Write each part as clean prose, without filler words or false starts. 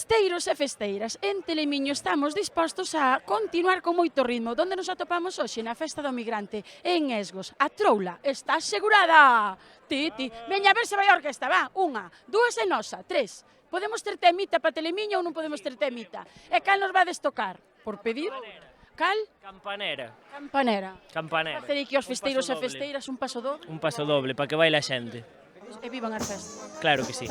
Festeiros e festeiras, en Telemiño estamos dispostos a continuar con moito ritmo. Donde nos atopamos hoxe? Na Festa do Migrante, en Esgos. A troula está asegurada. Ti. Veña a ver se vai a orquesta, va. 1, 2 e nosa, 3. Podemos ter temita para Telemiño ou non podemos ter temita? E cal nos vades tocar? Por pedir? Cal? Campanera. Campanera. Facer aquí aos festeiros e festeiras un paso doble? Un paso doble, para que baile a xente. E vivan as festas. Claro que sí.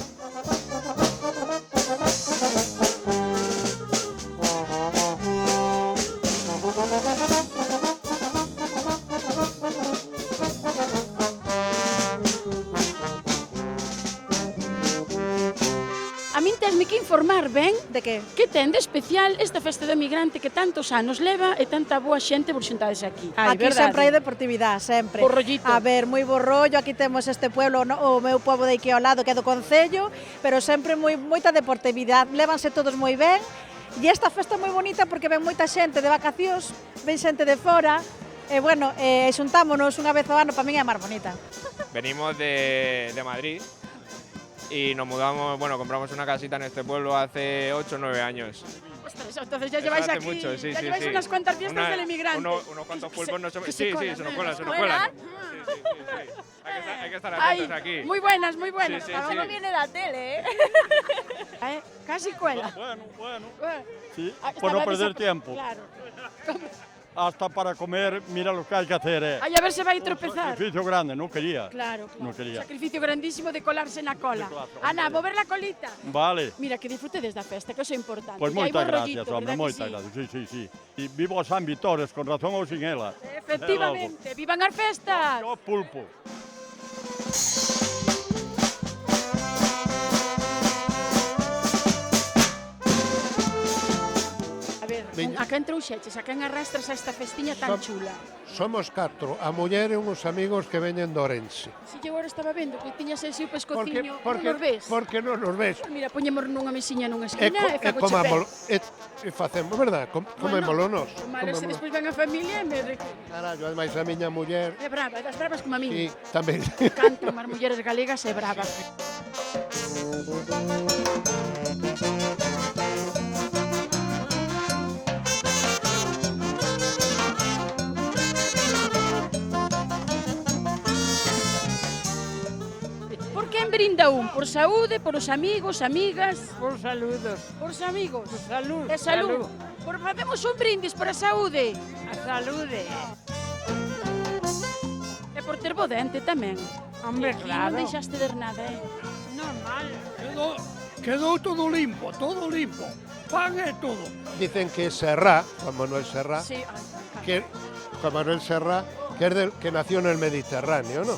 A min tesme que informar ben De que? que ten de especial esta Festa do Migrante que tantos anos leva e tanta boa xente por xuntades aquí. Aquí sempre hai deportividade, sempre. Bo rollito. A ver, moi bo rollo, aquí temos este pueblo, o meu pobo de aquí ao lado, que é do Concello, pero sempre moita deportividade, lévanse todos moi ben, e esta festa é moi bonita porque ven moita xente de vacacións, ven xente de fora, e bueno, xuntámonos unha vez ao ano, para min é a máis bonita. Venimos de Madrid y nos mudamos, bueno, compramos una casita en este pueblo hace 8 o 9 años. Ostras, entonces ya lleváis Hace aquí, mucho, sí, ya sí, lleváis sí. unas cuantas fiestas del emigrante. Unos cuantos pulpos no que sí, se sí, se nos cuelan, se nos ¿Cuelan? cuelan. Sí. Hay que estar Ay, atentos aquí. muy buenas, muy buenas. Sí, sí, Ahora sí. viene la tele, Casi cuela. Bueno. Sí, Estaba por no perder desap- tiempo. Claro. Hasta para comer, mira lo que hay que hacer. Ay, a ver se va a Un tropezar. sacrificio grande, no quería. Claro. No quería. Sacrificio grandísimo de colarse na cola. Claro. Ana, mover la colita. Vale. Mira, que disfrutedes da festa, que eso é importante. Pues Que hai moitas bo gracias, rollito, hombre, verdad que moitas sí? gracias. Sí. Y vivo a San Vitores, con razón ou sin ela. Efectivamente, vivan as festas. Yo pulpo. A ver, a quen trouxeches, a quen arrastras a esta festiña tan chula? Somos 4, a muller e uns amigos que veñen de Orense. Si eu agora estaba vendo que tiñas ese o Porque, pescociño, porque, non nos ves? porque non nos ves. Mira, poñemos nunha mesiña nunha E, esquina e fago comamos, e facemos, verdad? Comémolo nos. Malo se despois ven a familia e me... Carallo, ademais a miña muller, É brava, das bravas como a min. sí, tamén. Cantan as mulleres galegas e bravas. Por quen brinda un? Por saúde, por os amigos, amigas? Por saludos. Por os amigos? Por salud. E salud. Por facemos un brindis por a saúde. A salude. E por ter bo dente tamén. Hombre, Aquí claro. non deixaste ver nada, Normal. Quedou todo limpo, pan e todo. Dicen que Serra, Juan Manuel Serra, Sí, que Juan Manuel Serra, que nació en el Mediterráneo, ¿no?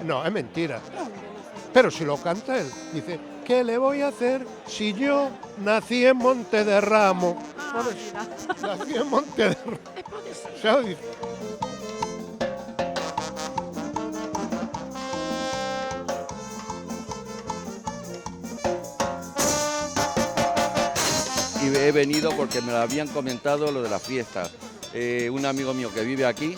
No, es mentira. Pero si lo canta él, dice, ¿qué le voy a hacer si yo nací en Montederramo? Nací en Montederramo. Xa o dice. Y he venido porque me lo habían comentado lo de la fiesta. Un amigo mío que vive aquí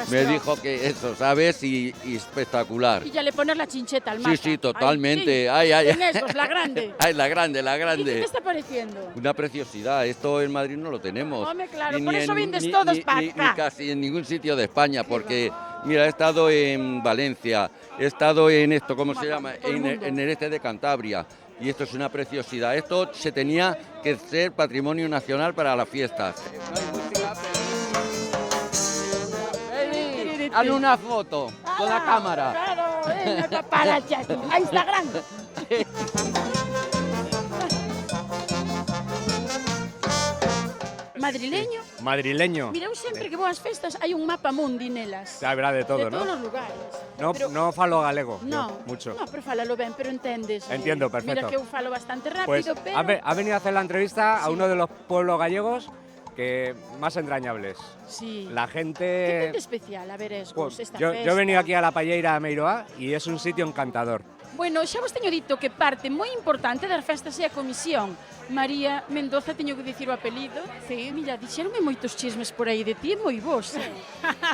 me dijo que eso, ¿sabes? Y espectacular. Y ya le pones la chincheta al mapa. Sí, totalmente. Ay, Ay. En Esgos, la grande. Ay, la grande. ¿Y qué te está pareciendo? Una preciosidad. Esto en Madrid no lo tenemos. Hombre, claro, Ni por eso en- vienes ni- todos ni- para ni- acá. Ni casi en ningún sitio de España, porque, mira, he estado en Valencia, he estado en esto, ¿cómo se llama? todo el mundo. En el este de Cantabria. Y esto es una preciosidad. Esto se tenía que ser patrimonio nacional para las fiestas. Hazle una foto con la cámara. Claro, venga, paparazzi, a Instagram. Madrileño. Madrileño. Mira, eu sempre que vou ás festas hai un mapa mundi nelas. Ya verá de todo, de ¿no? todos os lugares. No, Pero- no falo galego, No, yo, mucho. No, pero fálalo ben, pero entendes. Entiendo, Mira perfecto. que eu falo bastante Pues rápido, pero... ha venido a hacer la entrevista a Sí. uno de los pueblos gallegos que más entrañables. Sí. La ¿Qué gente... tiene de especial? A ver, Esgos, Pues, esta yo festa. he venido aquí a la Palleira a Meiroá y es un sitio encantador. Bueno, xa vos teño dito que parte moi importante das festas é a comisión. María Mendoza, teño que dicir o apelido. Sí. Mira, dixeronme moitos chismes por aí de ti, moi vos.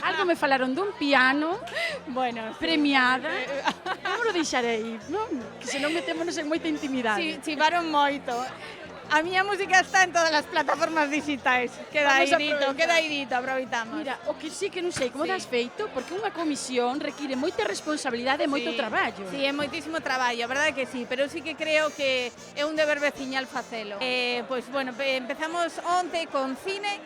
Algo me falaron dun piano, Bueno, premiada. Non lo deixarei, non? Que senón metémonos en moita intimidade. chivaron moito. A miña música está en todas as plataformas digitais. Queda Vamos a aproveitar. idito, aproveitamos. Mira, o que sí que non sei como Sí. das feito, porque unha comisión require moita responsabilidade e moito Sí. traballo. Sí, é moitísimo traballo, a verdade que sí, pero sí que creo que é un deber veciñal facelo. Pois, bueno, empezamos onte con cine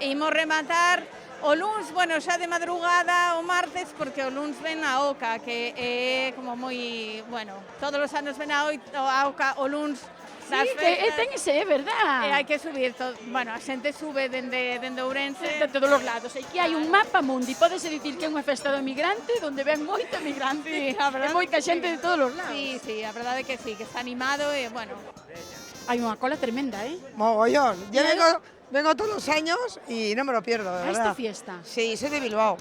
e imos rematar o luns, bueno, xa de madrugada o martes, porque o luns ven a OCA, que é como moi, bueno, todos os anos ven a OCA o luns. Sí, que ten ese, é verdad. E hai que subir todo, bueno, a xente sube dende Ourense. De todos os lados. E que hai un mapa mundi. Pódese dicir que é unha festa do migrante onde ven moito migrante. Sí, a verdade e moita que xente sí. de todos os lados. Sí, sí, a verdade que sí, que está animado e, bueno, Hai unha cola tremenda, eh? Mogollón. Yo Mira. vengo todos los años y no me lo pierdo, de A esta verdad. fiesta. Sí, soy de Bilbao.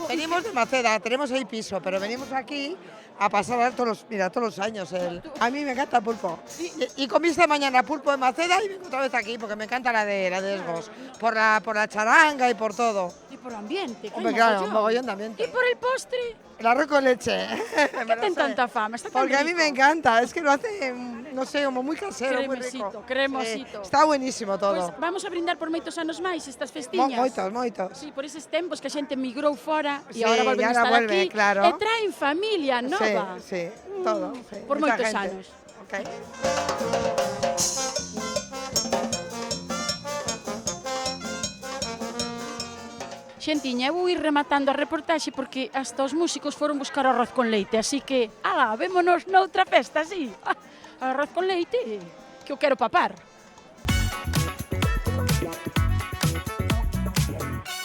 Venimos de Maceda, tenemos ahí piso, pero venimos aquí a pasar todos los años. A mí me encanta el pulpo. Y comí esta mañana pulpo de Maceda y vengo otra vez aquí porque me encanta la de Esgos. Por la charanga y por todo. E por ambiente. Hombre, claro, mogollón de ambiente. E por el postre. El arroz con leche. Que ten tanta fama? Está tan Porque a mí rico. me encanta, es que lo hace, no sé, como muy casero, muy rico. Cremosito. Está buenísimo todo. Pois vamos a brindar por moitos anos máis estas festiñas. Moitos. Sí, por eses tempos que a xente migrou fora e Sí, agora volven e a agora estar vuelve, aquí claro. e traen familia nova. Sí, todo. Sí, Por mucha moitos gente. anos. Okay. Xentiña, eu vou ir rematando a reportaxe porque hasta os músicos foron buscar arroz con leite, así que, ala, vémonos noutra festa, sí. Arroz con leite, que eu quero papar.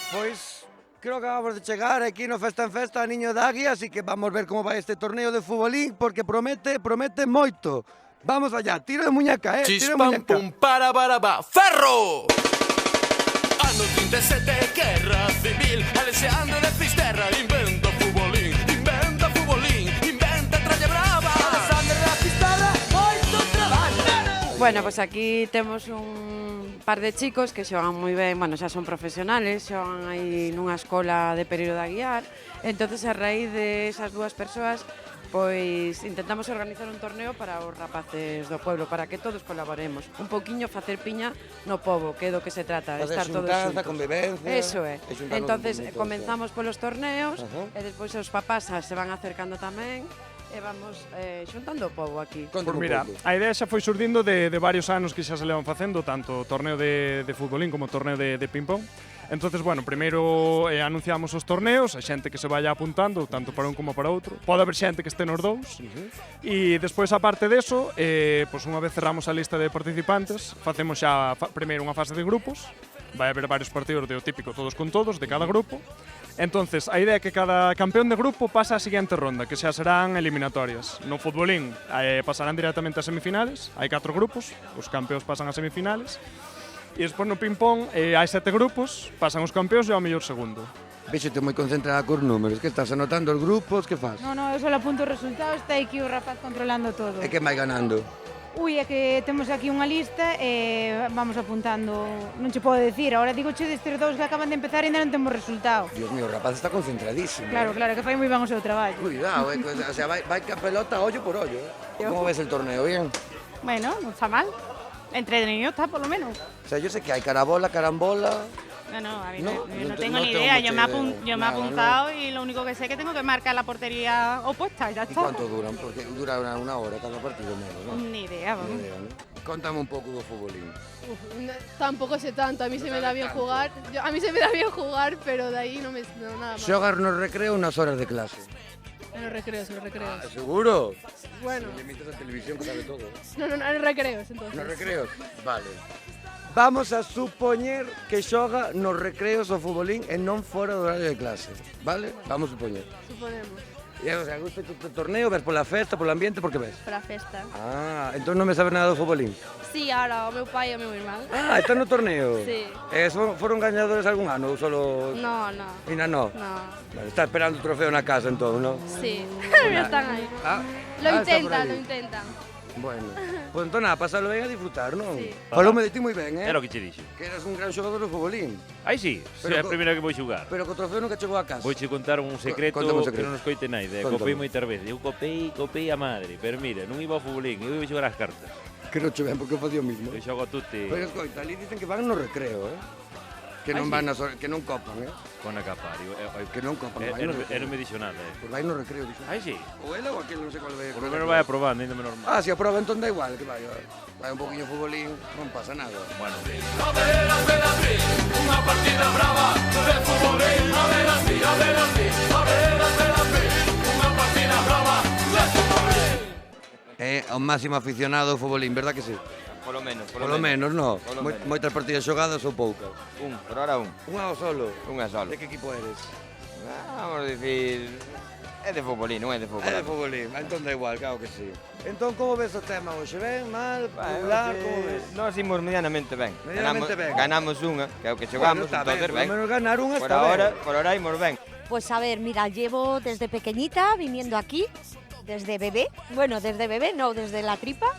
Pois creo que acabamos de chegar aquí no Festa en Festa a Niño de Águia, así que vamos ver como vai este torneo de futbolín porque promete moito. Vamos allá, tiro de muñeca, tiro de Chispam muñeca. pum para ba, ferro! Ano 37, guerra civil, Alexandre de Fisterra inventa futbolín, inventa tralla brava. Alexandre de Fisterra, moito traballo. Bueno, pues aquí temos un par de chicos que xogan moi ben, bueno, xa son profesionales, xogan aí nunha escola de Pereiro de Aguiar. Entonces, a raíz de esas dúas persoas, pois intentamos organizar un torneo para os rapaces do pueblo, para que todos colaboremos. Un pouquiño facer piña no pobo, que é do que se trata, de Facer estar todos xuntanza, xuntos. convivencia, Eso é. e xuntarnos Entonces, moitos, comenzamos polos torneos, Ajá. e despois os papás se van acercando tamén, e vamos xuntando o pobo aquí. Pois mira, a idea xa foi surdindo de varios anos que xa se levan facendo, tanto torneo de futbolín como torneo de ping-pong. Entonces, bueno, primeiro anunciamos os torneos, a xente que se vaya apuntando, tanto para un como para outro. Pode haber xente que este nos dous. E despois, aparte deso, pois unha vez cerramos a lista de participantes, facemos xa primeiro unha fase de grupos. Vai haber varios partidos de o típico todos con todos, de cada grupo. Entonces, a idea é que cada campeón de grupo pasa a seguinte ronda, que xa serán eliminatorias. No futbolín pasarán directamente a semifinales, hai 4 grupos, os campeóns pasan a semifinales. E despois no ping-pong hai 7 grupos, pasan os campeóns e ao mellor segundo. Vexete moi concentrada cos números, que estás anotando os grupos, que faz? No, eu só apunto os resultados, está aquí o rapaz controlando todo. E que vai ganando? Ui, é que temos aquí unha lista e vamos apuntando, non che podo decir, agora digo che destes dous que acaban de empezar e ainda non temos resultado. Dios mío, o rapaz está concentradísimo. Claro, que fai moi ben o seu traballo. Cuidado, o sea, vai que a pelota ollo por ollo. Como ves el torneo, bien? Bueno, non está mal. Entretenido está, por lo menos. O sea, yo sé que hay carambola, No, a mí No, yo no no te- tengo no ni tengo idea. mucha Yo me he idea. Nada, apuntado y lo único que sé es que tengo que marcar la portería opuesta y ya ¿Y está. cuánto duran? Porque dura una hora cada partido menos, ¿no? Ni idea, vamos. Ni idea, ¿no? Contame un pouco do futbolín. Tampoco sé tanto, a mí se me da bien jugar. A mí se me da bien jugar, pero de ahí no nada más. Xogar nos recreo unas horas de clase. En los recreos, en los recreos. ¿Seguro? Bueno. Limitas a televisión que sabe todo. No, en los recreos, entonces. Nos recreos? Vale. Vamos a supoñer que xoga nos recreos o futbolín e non fora do horario de clase, vale? Vamos a supoñer. Suponemos. E, o sea, gusta o torneo, ves pola festa, polo ambiente, por que ves? Para a festa. Ah, entón non me sabes nada do futbolín. Sí, ahora o meu pai e o meu irmán. Ah, está no torneo? Sí. Foron gañadores algún ano ou solo... No, no. Ainda no? No. Vale, está esperando o trofeo na casa entón, non? Sí. Ya están ahí. Ah, Lo está por intentan, aí. lo intentan. Bueno, pues entón nada, pasalo ben a disfrutar, non? Sí. Faloume de ti moi ben, Era o que che dixo. Que eras un gran xogador de futbolín. Aí sí, é a primeira que vou xugar. Pero que o trofeo nunca chegou a casa. Vou che contar un secreto Contame un que secreto. non nos coite naide. Contame. Copei moitas veces. Eu copei a madre. Pero mira, non iba ao futbolín, eu iba a xogar as cartas. Que non che ven porque eu facía o mismo. Eu xogo a tutti. Pero escoita, ali dicen que van no recreo, que non van que non copan, Con a capario. Que non copan, vai no recreo. Non me dixo nada, Pois vai no recreo, dixo. Ai, sí? Ou ela ou aquel, non sei cual vai. Por lo menos vai aprobando, ainda menos mal. Ah, se aproba entón da igual, que vai. Vai un poquinho futbolín, non pasa nada. Bueno, A ver, unha partida brava de futbolín. A ver, a ver, unha partida brava de futbolín. É o máximo aficionado ao futbolín, verdad que sí? Polo menos. Polo menos, no. Polo menos. Moitas partidas xogadas ou poucas? Por ahora un. Unha ou solo? Unha solo. De que equipo eres? Vamos a dicir... É de futbolín, non é de futbolín. É de futbolín, entón da igual, claro que sí. Entón, como ves o tema hoxe? Ben, mal, popular, como ves? Nós imos medianamente ben. Medianamente ben. Ganamos unha, que é o que xogamos, Bueno, está entonces ben, ben. por lo menos ganar unha está ben. Por ahora imos ben. Pues a ver, mira, llevo desde pequeñita viniendo aquí, desde bebé, desde la tripa.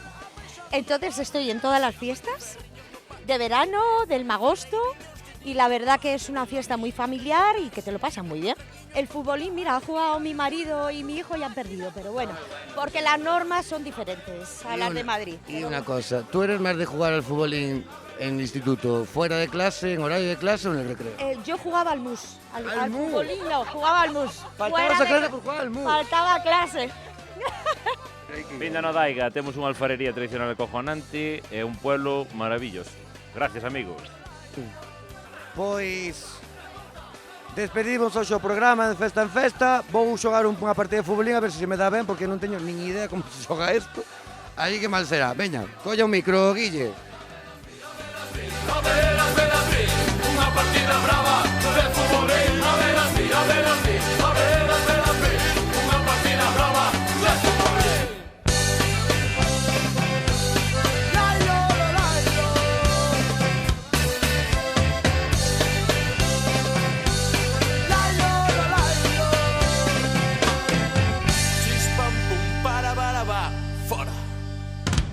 Entonces estoy en todas las fiestas, de verano, del magosto, y la verdad que es una fiesta muy familiar y que te lo pasas muy bien. El futbolín, mira, ha jugado mi marido y mi hijo y han perdido, pero bueno, porque las normas son diferentes a las de Madrid. Y una cosa, ¿tú eres más de jugar al futbolín en el instituto, fuera de clase, en horario de clase o en el recreo? Yo jugaba al mus, al futbolín no, jugaba al mus. Faltabas a clase por jugar al mus. Faltaba clase. Vinda no Daiga, temos unha alfarería tradicional acojonante e un pueblo maravilloso. Gracias, amigos. Pois despedimos hoxe o programa de Festa en Festa. Vou xogar unha partida de futbolín a ver se me dá ben, porque non teño nin idea como se xoga isto. Aí que mal será. Veña, colla o micro, Guille. A ver, unha partida brava de futbolín. A ver, unha partida brava de futbolín.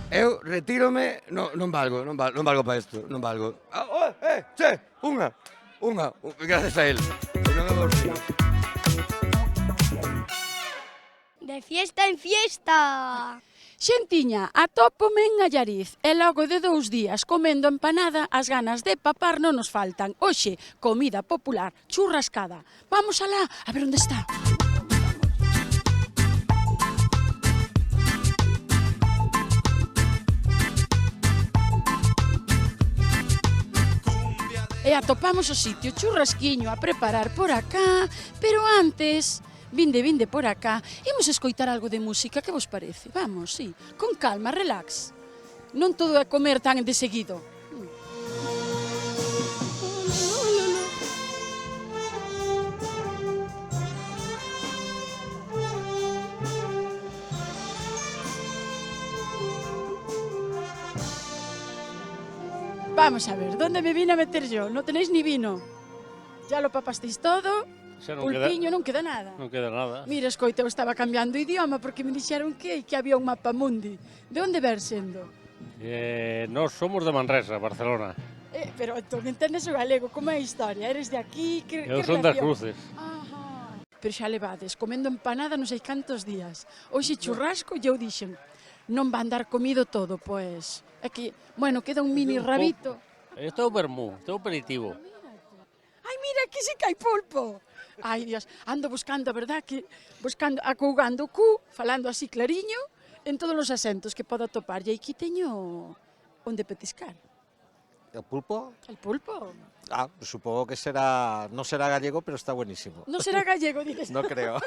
Eu retírome, non valgo para isto, non valgo. Che, unha, gracias a él. Non é bolsillo. De fiesta en fiesta. Xentiña, atópome en Allariz e logo de 2 días comendo empanada as ganas de papar non nos faltan. Hoxe, comida popular, churrascada. Vamos alá, a ver onde está. E atopamos o sitio churrasquiño a preparar por acá, pero antes, vinde por acá, imos escoitar algo de música, que vos parece? Vamos, sí, con calma, relax. Non todo é comer tan de seguido. Vamos a ver, ¿dónde me vine a meter yo? No tenéis ni vino. Ya lo papasteis todo, pulpiño, non queda nada. Non queda nada. Mira, escoita, eu estaba cambiando idioma porque me dixeron que había un mapa mundi. De onde ver sendo? Nós somos de Manresa, Barcelona. Pero entón entendes o galego, como é a historia? Eres de aquí? Eu son das Cruces. Pero xa levades, comendo empanada non sei cantos días. Hoxe churrasco e eu dixen, non van dar comido todo, pois... É que, bueno, queda un mini rabito. Isto é o vermú, isto é o aperitivo. Ai, mira, aquí sí que hai pulpo. Ai, Dios, ando buscando, verdad, que buscando, acougando o cu, falando así clariño, en todos os asentos que podo atopar. E aquí teño onde petiscar. ¿El pulpo? El pulpo. Supongo que no será gallego, pero está buenísimo. Non será gallego, dices. No creo.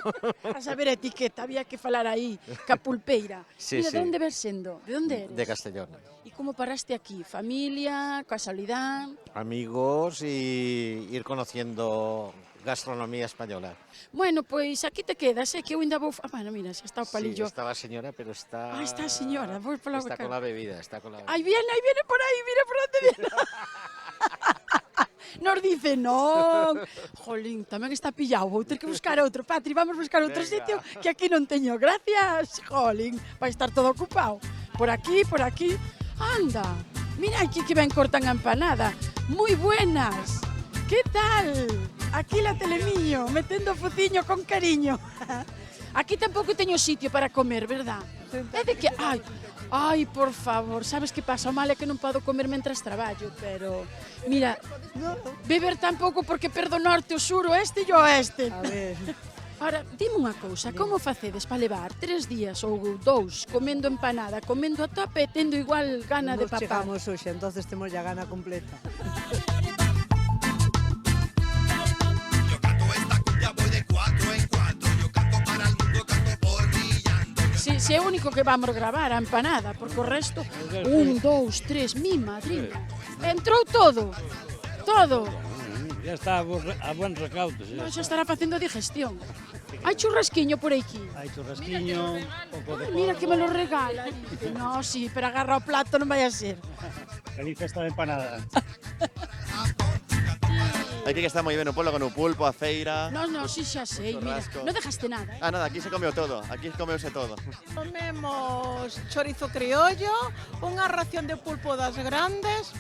A saber a etiqueta, había que falar aí, ca pulpeira. Sí, Mira, sí. de onde ves sendo? De onde eres? De Castellón. E como paraste aquí? Familia, casualidad? Amigos y ir conociendo gastronomía española. Bueno, pois aquí te quedas, que eu ainda vou... bueno, mira, xa está o palillo. Sí, está la señora, pero está... está a señora, vou pola Está con la bebida, está con la bebida. Ahí viene por aí, mira por onde viene. Nos dice, non. Jolín, tamén está pillado, vou ter que buscar outro. Patri, vamos buscar outro sitio que aquí non teño. Gracias, jolín, vai estar todo ocupado. Por aquí, anda. Mira aquí que ben cortan a empanada. Moi buenas. Que tal? Aquí la telemiño, metendo fociño con cariño. Aquí tampouco teño sitio para comer, verdad? É de que, ai, por favor, sabes que pasa? O mal é que non podo comer mentras traballo, pero... Mira, beber tampouco porque perdo norte, o sur, o este e o oeste. A ver... Ora, dime unha cousa, como facedes para levar 3 días ou 2 comendo empanada, comendo a tope e tendo igual gana de papá? Nos chegamos hoxe, entonces temos ya gana completa. Si é o único que vamos gravar, a empanada, porque o resto... 1, 2, 3, mi madrina. Entrou todo, todo. Ya está a buen recaudo. Non, xa estará facendo digestión. Hai churrasquiño por aquí. Hai churrasquiño, pouco de Mira que me lo regala. No, sí, pero agarra o plato non vai a ser. Feliz festa de empanada. Aquí que está moi ben o pueblo con o pulpo, a feira. No, sí, xa sei, mira. Non dejaste nada. Nada, aquí se comeu todo. Aquí comeuse todo. Comemos chorizo criollo, unha ración de pulpo das grandes,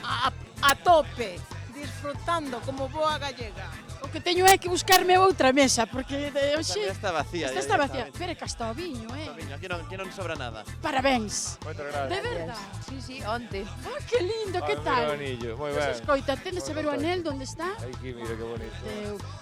a tope, disfrutando como boa gallega. O que teño é que buscarme outra mesa, porque hoxe... Esta está vacía. Esta está vacía. Pero que hasta o viño, Aquí non sobra nada. Parabéns. Moitas gracias. De verdad? Sí, onte. Ah, que lindo, que tal? Moi Pues escoita, tendes a ver o anel, onde está? Aquí, mira que bonito.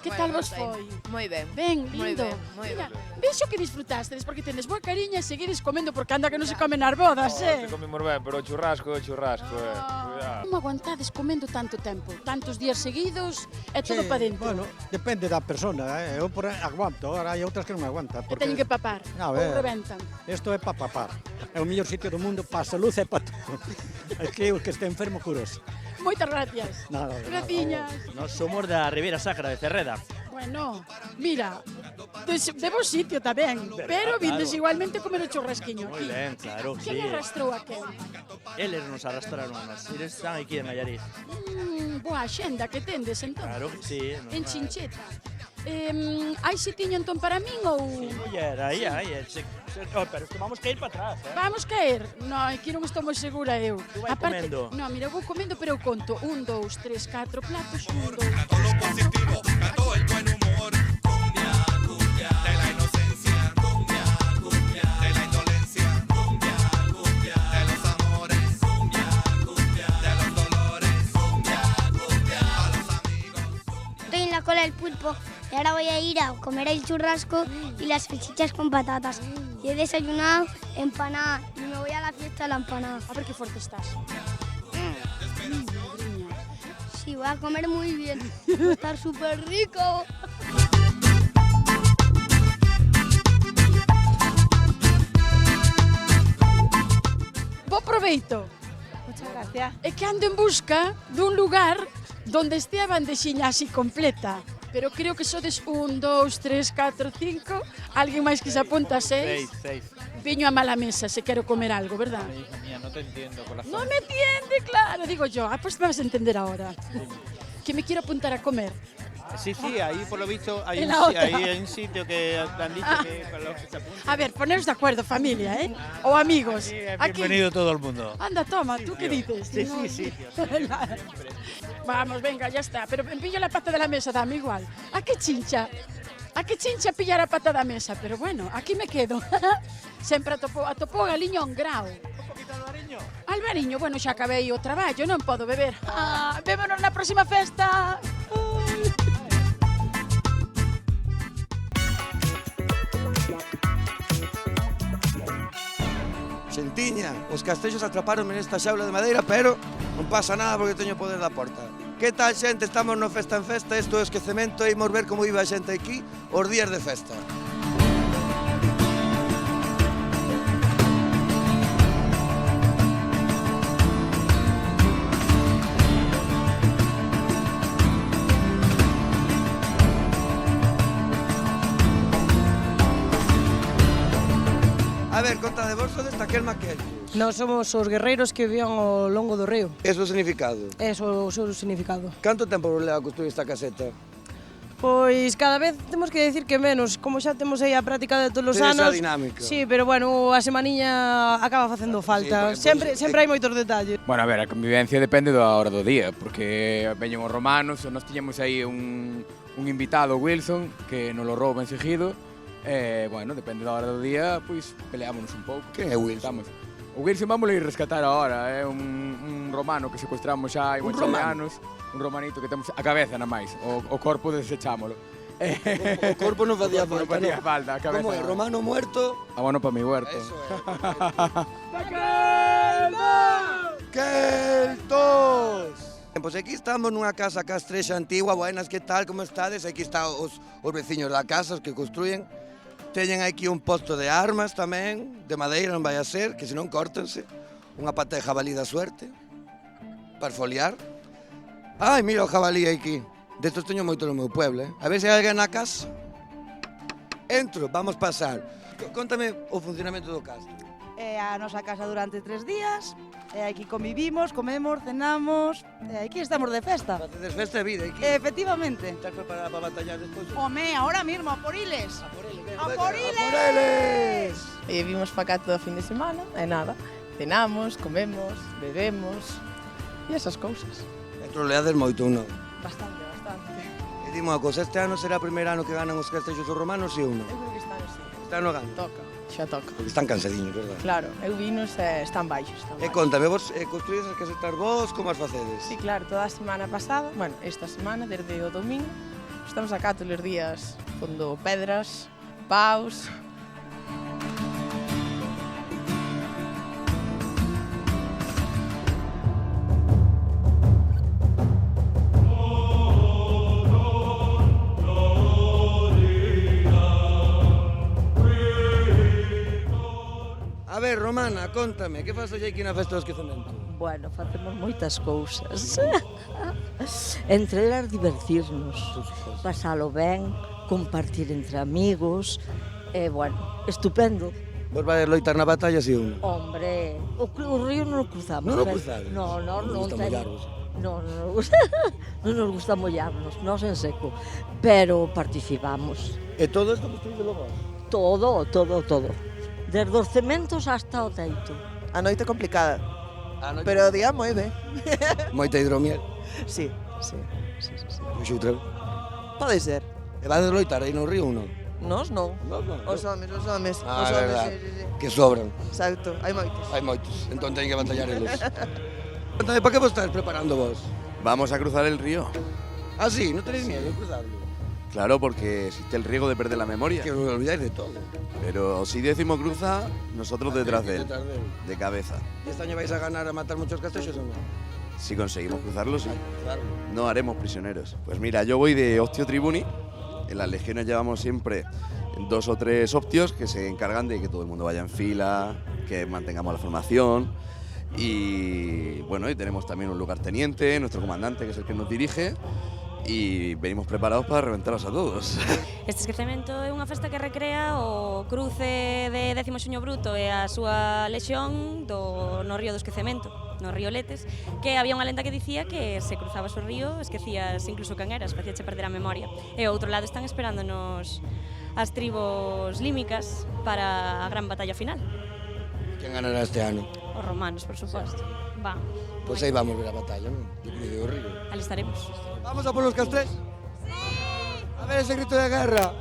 Que tal vos foi? Moi ben. Ben, lindo. Moi ben. Vexo que disfrutastes, porque tendes boa cariña e seguides comendo, porque anda que non se come nas bodas, Se comemos ben, pero o churrasco, cuidado. Como aguantades comendo tanto tempo? Tantos días seguidos e todo para dentro? Bueno, depende da persona, eu aguanto, agora hai outras que non aguantan. Que teñen que papar, ou reventan. Isto é para papar, é o mellor sitio do mundo para a salud e para todo. É que o que este enfermo curose. Moitas gracias. Nada. Graciñas. Nós somos da Ribeira Sacra de Cerreda. Bueno, mira, de vos sitio tamén, pero vindes igualmente comer o churrasquiño Moi aquí. ben, claro, sí. Quen arrastrou aquel? Eles nos arrastraron a nós, eles están aquí en Allariz. Boa xenda que tendes, entón. Claro que sí. En Chincheta. Hai sitiño entón para min ou...? Sí, muller, aí. Pero es que vamos que ir para atrás, Vamos caer? No, aquí non estou moi segura eu. Tú vai comendo. No, mira, vou comendo, pero eu conto. 1, 2, 3, 4 platos. 1, 2... Estoy en la cola del pulpo y ahora voy a ir a comer el churrasco y las salchichas con patatas. Y he desayunado empanada y me voy a la fiesta de la empanada. A ver qué fuerte estás. Sí, voy a comer muy bien. Va a estar súper rico. Bo proveito. Muchas gracias. É que ando en busca dun lugar donde estea a bandexiña así completa. Pero creo que sodes 1, 2, 3, 4, 5. Alguén máis que se apunta a 6. 6. Viño a mala mesa se quero comer algo, verdad? Hija mía, no te entiendo, corazón. No me entiende, claro, digo yo. Pues me vas a entender ahora. Que me quiero apuntar a comer. Sí, ahí por lo visto hay En la otra. hay un sitio que han dicho que para los que se apuntan. A ver, poneros de acuerdo, familia, O amigos. Aquí. Bienvenido todo el mundo. Anda, toma, ¿tú qué dices? Sí, No, sí. Vamos, venga, ya está. Pero pillo la pata de la mesa, dame igual. ¿A qué chincha? A que chincha pillar a pata da mesa? Pero bueno, aquí me quedo. Sempre atopou o galiño en grau. Alvariño, bueno, xa acabei o traballo, non podo beber. Bémonos na próxima festa. Xentiña, os castellos atraparonme nesta xaula de madeira, pero non pasa nada porque teño o poder da porta. Que tal, xente? Estamos no Festa en Festa, isto é o esquecemento e imos ver como vive a xente aquí os días de festa. A ver, conta de vos sodes daquel maquel. Nós somos os guerreiros que vivían ao longo do río. Eso o significado? Eso o seu significado. Canto tempo vos leva a construir esta caseta? Pois cada vez temos que decir que menos, como xa temos aí a práctica de todos os Tedes anos. a dinámica. Sí, pero bueno, a semaninha acaba facendo falta. Sí, sempre hai moitos detalles. Bueno, a ver, a convivencia depende da hora do día, porque veñen os romanos, nós tiñamos aí un invitado, Wilson, que nos lo rouba enseguido, Bueno, depende da hora do día, pois peleámonos un pouco. Quen é Wilson? O Wilson vamos a ir rescatar ahora, é un romano que secuestramos xa hai moitos anos. Un romanito que temos a cabeza na máis, o corpo desechámolo. O corpo non facía falta, non facía falta, a cabeza. Como é, romano muerto? Abono para mi huerto. Eso ¡Keltos! Pois aquí estamos nunha casa castrexa antigua. Buenas, que tal, como estades? Aquí están os veciños da casa, os que construyen. Teñen aquí un posto de armas tamén, de madeira, non vai a ser, que senón córtense. Unha pata de jabalí da suerte, para foliar. Ai, mira o jabalí aquí. Destos teño moito no meu pueblo, A ver se hai alguén na casa. Entro, vamos pasar. Contame o funcionamento do castro. É a nosa casa durante 3 días, e aquí convivimos, comemos, cenamos, e aquí estamos de festa. Facedes festa de vida aquí. Efectivamente. Estás preparada para batallar despois? Home, ahora mismo, a por Iles. A por Iles! E vimos para cá todo o fin de semana, e nada, cenamos, comemos, bebemos, e esas cousas. E troleades moito, non? Bastante. E dime unha cosa, este ano será o primeiro ano que ganan os castrexos os romanos, e ou non? Eu creo que este ano sí. Este ano ganan? Toca, xa toca. Porque están cansadiños, verdad? Claro, eu vinos están baixos. E contame, vos construís as casetas vos, como as facedes? Sí, claro, toda a semana pasada, bueno, esta semana, desde o domingo, estamos acá todos os días pondo pedras, paus. A ver, Romana, contame, que faz aquí na festa do esquecemento? Bueno, facemos moitas cousas. Entre elas divertirnos, pasalo ben, compartir entre amigos, e, bueno, estupendo. Vos vai loitar na batalla, si ou non? Hombre, o río non o cruzamos. Non o cruzades? No, non gusta mollarvos? Non nos gusta mollarnos, nos en seco, pero participamos. E todo isto construído vos? Todo. Desde os cementos hasta o teito. A noite complicada, pero o día moi ben. Moita hidromiel? Sí. Puxo outra vez? Pode ser. E vades loitar aí no río ou non? Nos non. Os homes. Os verdad, sí. que sobran. Exacto, hai moitos. Hai moitos, entón teñen que batallar eles. Contame, para que vos estás preparando vos? Vamos a cruzar el río. Ah, sí, non tenéis miedo de cruzarlo? Claro, porque existe el riesgo de perder la memoria. Que os olvidáis de todo. Pero si décimo cruza, nosotros detrás de él, de cabeza. ¿Y este año vais a ganar a matar muchos castrexos o no? Si conseguimos cruzarlo, sí. Cruzarlo. No haremos prisioneros. Pues mira, yo voy de Optio Tribuni. En las legiones llevamos siempre 2 o 3 optios que se encargan de que todo el mundo vaya en fila, que mantengamos la formación. Y bueno, y tenemos también un lugarteniente, nuestro comandante, que es el que nos dirige. Y venimos preparados para reventaros a todos. Este esquecemento é unha festa que recrea o cruce de 10º Xuño Bruto e a súa lexión no río do esquecemento, no río Letes, que había unha lenda que dicía que se cruzabas o río, esquecías incluso can eras, facíache perder a memoria. E ao outro lado están esperándonos as tribos límicas para a gran batalla final. Quen ganará este ano? Os romanos, por suposto. Va. Pois aí vamos ver a batalla, non? Do Cruce do Río. Ali estaremos. Vamos a por los castres? Sí! A ver ese grito de guerra.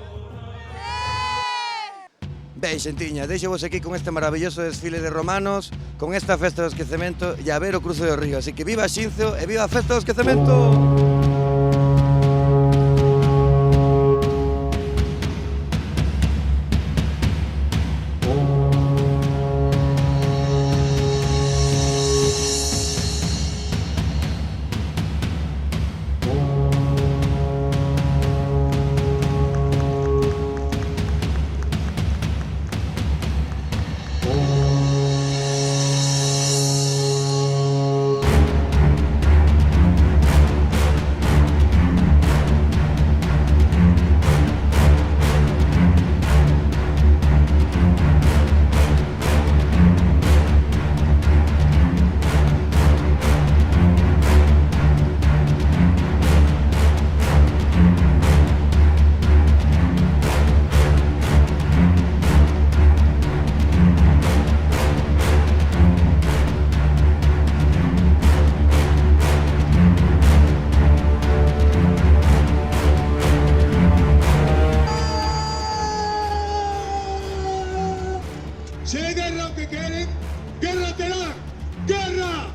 Veis, xentiña, deixo vos aquí con este maravilloso desfile de romanos, con esta festa do esquecemento e a ver o cruce do río. Así que viva Xinzo e viva a festa do esquecemento! Si hay guerra o que quieren, guerra terá. ¡Guerra!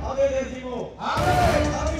A ver, decimos. A ver.